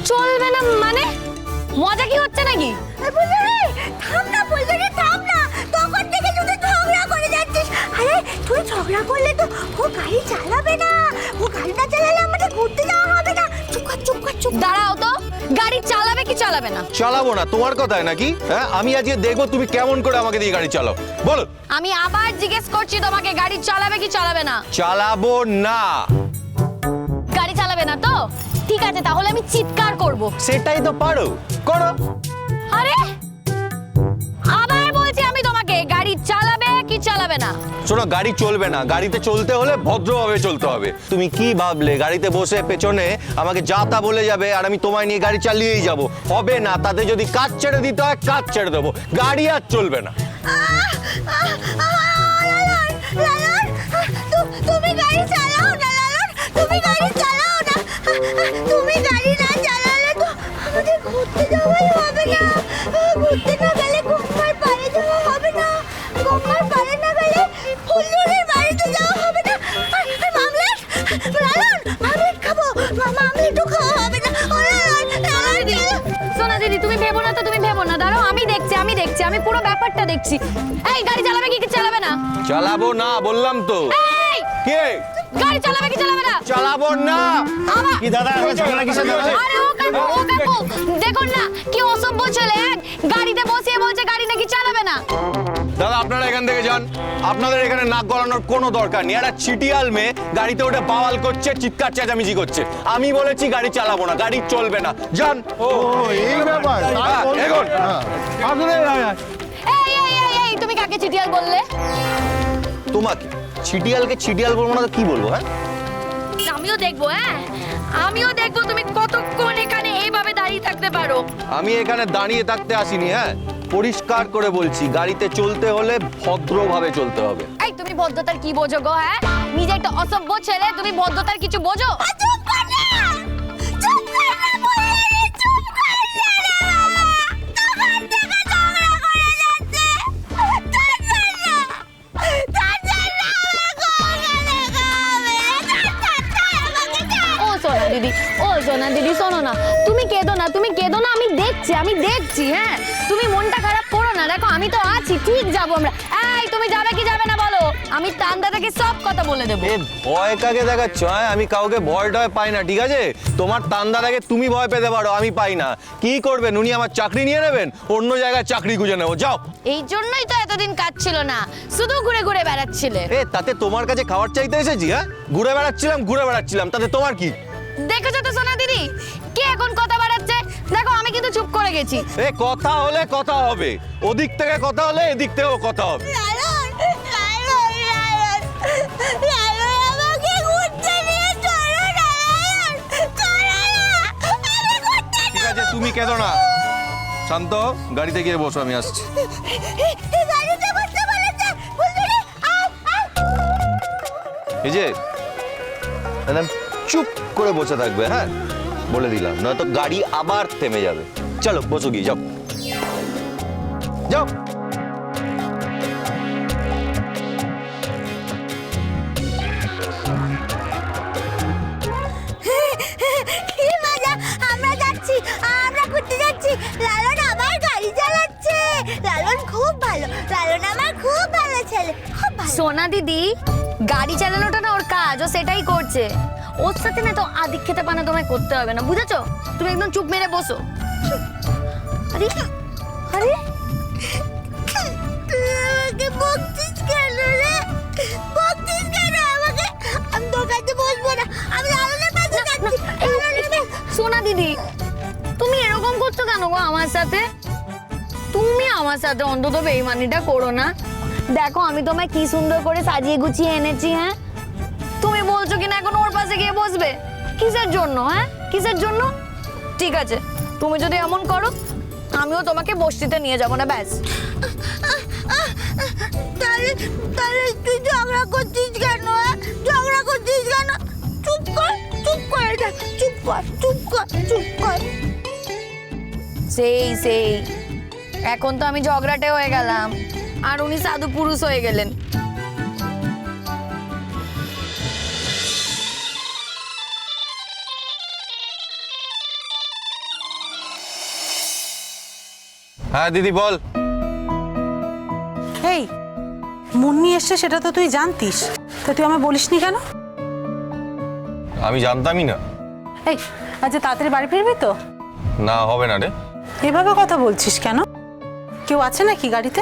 চলবে না মানে মজা কি হচ্ছে নাকি? থাম না বলবে রে, থাম না। তখন থেকে তুই ঝগড়া করে যাচ্ছিস। আরে তুই ঝগড়া করলে তো ও গাড়ি চালাবে না। ও গাড়ি না চালালে আমাদের ঘুরতে যাওয়া হবে না। চুপ কর চুপ কর চুপ। দাঁড়াও তো, গাড়ি চালাবে কি চালাবে না? চালাবো না তোমার কথায় নাকি? হ্যাঁ, আমি আজকে দেখবো তুমি কেমন করে আমাকে দিয়ে গাড়ি চালাও, বলো। আমি আবার জিজ্ঞেস করছি তোমাকে, গাড়ি চালাবে কি চালাবে না? চালাবো না। গাড়ি চালাবে না তো ঠিক আছে, তাহলে আমি চিৎকার করব। সেটাই তো পারো, করো। আরে আবার বলছি আমি তোমাকে, গাড়ি চালাবে কি চালাবে না? শোনো, গাড়ি চলবে না। গাড়িতে চলতে হলে ভদ্রভাবে চলতে হবে। তুমি কি ভাবলে গাড়িতে বসে পেছনে আমাকে যা তা বলে যাবে আর আমি তোমায় নিয়ে গাড়ি চালিয়েই যাব? হবে না। তাতে যদি কাজ ছেড়ে দিতে হয় কাজ ছেড়ে দেবো, গাড়ি আর চলবে না। তুমি গাড়ি চালাও না লালন, তুমি গাড়ি চালাও না। তুমি গাড়ি না চালালে তো আমাদের ঘুরতে যাওয়াই হবে না। ঘুরতে না গেলে গঙ্গার পাড়ে যাওয়া হবে না। গঙ্গার পাড়ে না গেলে ফুলঝুরির বাড়িতে যাওয়া হবে না। আর মামলেট, লালন মামলেট খাবো, মামলেটও খাওয়া হবে না। ও লালন, লালন সোনা দিদি তুমি ভেবো না তো, তুমি ভেবো না, দাঁড়াও আমি দেখছি, আমি পুরো ব্যাপারটা দেখছি। এই গাড়ি চালাবে কি চালাবে না? চালাবো না বললাম তো। এই কে? গাড়ি চালাবে কি চালাবে না? চালাবো না। কি দাদা ঝগড়া কিসের? আরে ও কাকু দেখুন না কি অসভ্য ছেলে, গাড়িতে বসিয়ে বলছে গাড়ি নাকি চালাবে না। দাদা আপনারা এখান থেকে যান, আপনাদের এখানে নাক গলানোর কোনো দরকার নেই। একটা চিটিয়াল মেয়ে গাড়িতে ওটা বাওয়াল করছে, চিৎকার চেঁচামেচি করছে। আমি বলেছি গাড়ি চালাবো না, গাড়ি চলবে না, যান। ও এই ব্যাপার। এগোন। এই তুমি কাকে চিটিয়াল বললে? তোমাকে চিটিয়ালকে চিটিয়াল বলবো না তো কি বলবো? হ্যাঁ, আমিও দেখবো, আমিও দেখবো তুমি কতক্ষণ এখানে এইভাবে দাঁড়িয়ে থাকতে পারো। আমি এখানে দাঁড়িয়ে থাকতে আসিনি। হ্যাঁ, পরিষ্কার করে বলছি, গাড়িতে চলতে হলে ভদ্রভাবে চলতে হবে। এই তুমি ভদ্রতার কি বোঝো গো? নিজে একটা অসভ্য ছেলে, তুমি ভদ্রতার কিছু বোঝো? চুপ কর না, চুপ কর না বলে রে, চুপ কর না। তখন থেকে ঝগড়া করে যাচ্ছে। ও সোনা দিদি শোনো না, তুমি কেঁদো না, তুমি কেঁদো না, আমি দেখছি। হ্যাঁ, তুমি মনটা খারাপ করো না, দেখো আমি তো আছি, ঠিক যাবো আমরা। এই তুমি যাবে কি যাবে না বলো, আমি তান দাদাকে সব কথা বলে দেবো। এ ভয় কাকে দেখাচ্ছ? আমি কাউকে ভয় টয় পাই না, ঠিক আছে? তোমার তান্দাদাকে তুমি ভয় পেতে পারো, আমি পাই না। কি করবেন, উনি আমার চাকরি নিয়ে নেবেন? অন্য জায়গায় চাকরি খুঁজে নেবো, যাও। এই জন্যই তো এতদিন কাজ ছিল না, শুধু ঘুরে ঘুরে বেড়াচ্ছিলে। তাতে তোমার কাছে খাবার চাইতে এসেছি? হ্যাঁ, ঘুরে বেড়াচ্ছিলাম, তাতে তোমার কি? দেখেছো তো সোনা দিদি, কে এখন কথা বাড়াচ্ছে? দেখো আমি কিন্তু চুপ করে গেছি। কথা হলে কথা হবে, ওদিক থেকে কথা হলে এদিক থেকেও কথা হবে। লালন, লালন, লালন, লালন আমাকে ঘুরতে নিয়ে চলো না, লালন, চলো না, আমি ঘুরতে ঠিক আছে, তুমি কেঁদো না, শান্ত হও, গাড়িতে গিয়ে বসো, আমি আসছি। গাড়িতে বসতে বলেছে, ফুলঝুরি, আও, আও। এই যে একদম চুপ করে বসে থাকবে, হ্যাঁ বলে দিলাম, নয়তো গাড়ি আবার থেমে যাবে। চলো বসো, গিয়ে যাও যাও। কি মজা, আমরা যাচ্ছি, আমরা ঘুরতে যাচ্ছি। লালন আমার গাড়ি চালাচ্ছে। লালন খুব ভালো, লালন আমার খুব ভালো ছেলে, খুব ভালো। সোনা দিদি গাড়ি চালানোটা না ওর কাজ, ও সেটাই করছে। ওর সাথে না তো আদিক খেতে পানা তোমায় করতে হবে না, বুঝেছো? তুমি একদম চুপ মেরে বসো। আরে আরে তুই আমাকে বকছিস কেন রে? বকছিস কেন আমাকে? আমি তোর কাছে বসবো না, আমি লালনের পাশে যাচ্ছি। সোনা দিদি তুমি এরকম করছো কেন গো আমার সাথে? তুমি আমার সাথে অন্তত বেইমানিটা করো না। দেখো আমি তোমায় কি সুন্দর করে সাজিয়ে গুছিয়ে এনেছি। হ্যাঁ, তুমি বলছো কিনা এখন ওর পাশে গিয়ে বসবে? কিসের জন্য? কিসের জন্য? ঠিক আছে, তুমি যদি এমন করো আমিও তোমাকে বস্তিতে নিয়ে যাবো না, ব্যাস। তাহলে তাহলে তুই ঝগড়া করছিস কেন? ঝগড়া করছিস কেন? চুপ কর, চুপ করে যা, চুপ কর, চুপ কর, চুপ কর। সেই এখন তো আমি ঝগড়াটে হয়ে গেলাম আর উনি সাধু পুরুষ হয়ে গেলেন। হ্যাঁ দিদি বল। এই মুন্নি এসছে সেটা তো তুই জানতিস, তা তুই আমায় বলিসনি কেন? আমি জানতামই না। এই আচ্ছা তাড়াতাড়ি বাড়ি ফিরবি তো? না হবে না রে। এভাবে কথা বলছিস কেন? কেউ আছে নাকি গাড়িতে?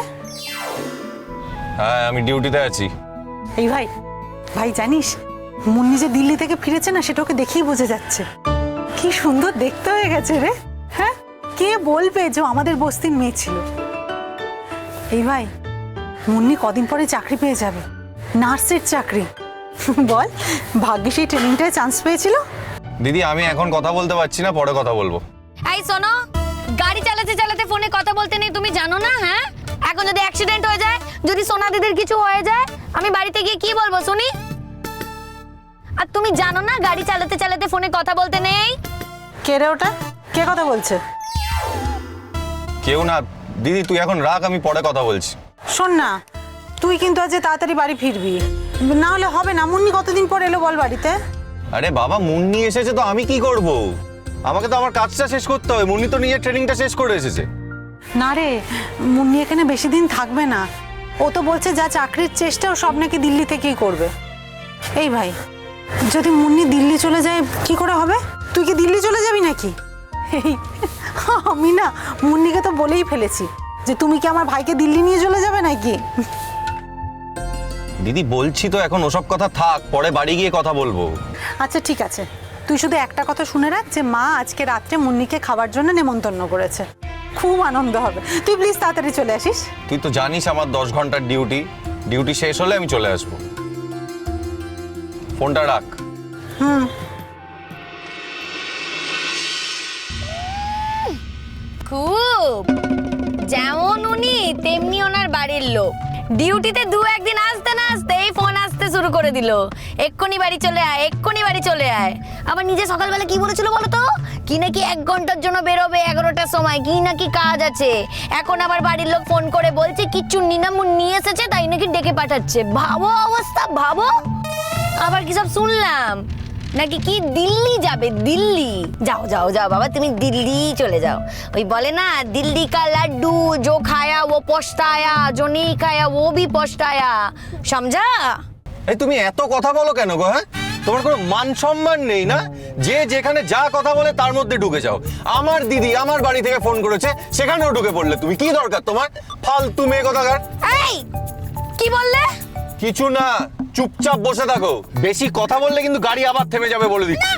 হ্যাঁ আমি ডিউটিতে আছি। এই ভাই, ভাই জানিস মুন্নি যে দিল্লি থেকে ফিরেছে না, সেটা ওকে দেখেই বোঝা যাচ্ছে। কি সুন্দর দেখতে হয়ে গেছে রে। হ্যাঁ, কে বলবে যে ও আমাদের বস্তির মেয়ে ছিল? এই ভাই, মুন্নি কদিন পরে চাকরি পেয়ে যাবে, নার্সের চাকরি। বল, ভাগ্যে সেই ট্রেনিংটায় চান্স পেয়েছিল। দিদি আমি এখন কথা বলতে পারছি না, পরে কথা বলবো। এই শোনো, গাড়ি চালাতে চালাতে ফোনে কথা বলতে নেই, তুমি জানো না? হ্যাঁ, এখন যদি অ্যাক্সিডেন্ট হয়ে যায়, যদি সোনা দিদির কিছু হয়ে যায়, আমি বাড়িতে গিয়ে কি বলবো শুনি? আর তুমি জানো না গাড়ি চালাতে চালাতে ফোনে কথা বলতে নেই? কে রে ওটা? কে কথা বলছে? কেউ না দিদি, তুই এখন রাখ, আমি পরে কথা বলছি। শোন না, তুই কিন্তু আজ তাড়াতাড়ি বাড়ি ফিরবি, না হলে হবে না। মুন্নি কতদিন পর এলো বল বাড়িতে? আরে বাবা, মুন্নি এসেছে তো আমি কি করব? আমাকে তো আমার কাজটা শেষ করতে হবে। মুন্নি তো নিজের ট্রেনিংটা শেষ করে এসেছে। না রে, মুন্নি এখানে বেশি দিন থাকবে না। ও তো বলছে যা চাকরির চেষ্টা ও সব নাকি দিল্লি থেকেই করবে। এই ভাই, যদি মুন্নি দিল্লি চলে যায় কি করে হবে? তুই কি দিল্লি চলে যাবি নাকি? এই, আমি না মুন্নিকে তো বলেই ফেলেছি যে তুমি কি আমার ভাইকে দিল্লি নিয়ে চলে যাবে নাকি। দিদি বলছি তো এখন ওসব কথা থাক, পরে বাড়ি গিয়ে কথা বলবো। আচ্ছা ঠিক আছে, তুই শুধু একটা কথা শুনে রাখ যে মা আজকে রাত্রে মুন্নিকে খাবার জন্য নেমন্তন্ন করেছে। খুব আনন্দ হবে। তুই প্লিজ তাড়াতাড়ি চলে আসিস। তুই তো জানিস আমার 10 ঘন্টার ডিউটি শেষ হলে আমি চলে আসবো। ফোনটা রাখ। খুব যেমন উনি তেমনি ওনার বাড়ির লোক। ডিউটিতে দু একদিন আসতে না আসতেই ফোন আসতে শুরু করে দিল, এক্ষুনি বাড়ি চলে আয়, এক্ষুনি বাড়ি চলে আয়। আবার নিজে সকালবেলা কি বলেছিল বলো তো? কি নাকি 1 ঘন্টার জন্য বেরোবে 11টার সময়, কি নাকি কাজ আছে। এখন আবার বাড়ির লোক ফোন করে বলছে কি চুন্নি না মুন্নি এসেছে, তাই নাকি ডেকে পাঠাচ্ছে। ভাবো অবস্থা, ভাবো। আবার কি সব শুনলাম নাকি কি দিল্লি যাবে, দিল্লি। যাও যাও যাও বাবা, তুমি দিল্লি চলে যাও। ওই বলে না, দিল্লি কা লাড্ডু जो खाया वो पछताया, जो नहीं खाया वो भी पछताया, समझा? এই তুমি এত কথা বলো কেন গো? হ্যাঁ, তোমার কোনো মান সম্মান নেই না? যে যেখানে যা কথা বলে তার মধ্যে ঢুকে যাও। আমার দিদি আমার বাড়ি থেকে ফোন করেছে, সেখানেও ঢুকে পড়লে তুমি। কি দরকার তোমার? ফালতু মেয়ে কথাকার। এই কি বললে? কিছু না, চুপচাপ বসে থাকো। বেশি কথা বললে কিন্তু গাড়ি আবার থেমে যাবে বলে দিচ্ছি।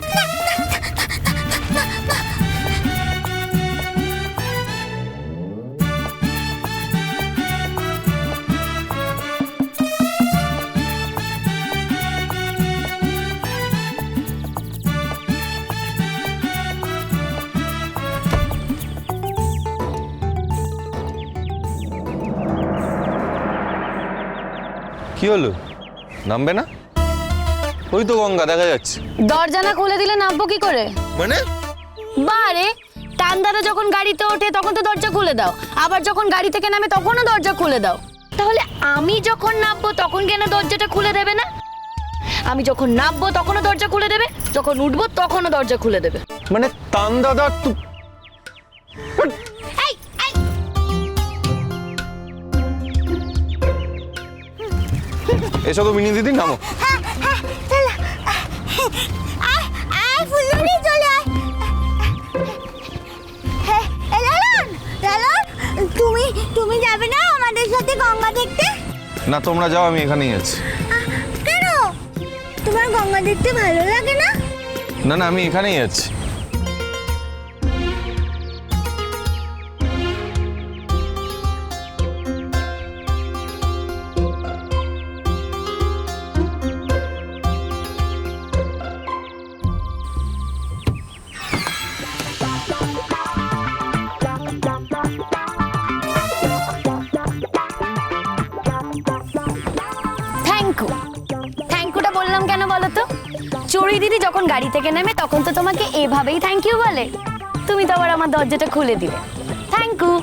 কি হলো, নামবে না? ওই তো গঙ্গা দেখা যাচ্ছে। দরজা না খুলে দিলে নামবো কি করে? মানে বারে, টান দাদা যখন গাড়িতে ওঠে তখন তো দরজা খুলে দাও, আবার যখন গাড়ি থেকে নামে তখনও দরজা খুলে দাও। তাহলে আমি যখন নামবো তখন কেন দরজাটা খুলে দেবে না? আমি যখন নামবো তখনও দরজা খুলে দেবে, যখন উঠবো তখনও দরজা খুলে দেবে। মানে তান দাদা এই এই এসো তো মিনি দিদি, নামো। আয় আয় ফুলুরি চলে আয়। হ্যাঁ, লালন লালন, তুমি যাবে না আমাদের সাথে গঙ্গা দেখতে? না তোমরা যাও, আমি এখানেই আছি। কেন, তোমার গঙ্গা দেখতে ভালো লাগে না? না না, আমি এখানেই আছি। থ্যাংক ইউটা বললাম কেন বলো তো? চড়ুই দিদি যখন গাড়ি থেকে নেমে তখন তো তোমাকে এভাবেই থ্যাংক ইউ বলে। তুমি তো আবার আমার দরজাটা খুলে দিলে। Thank you.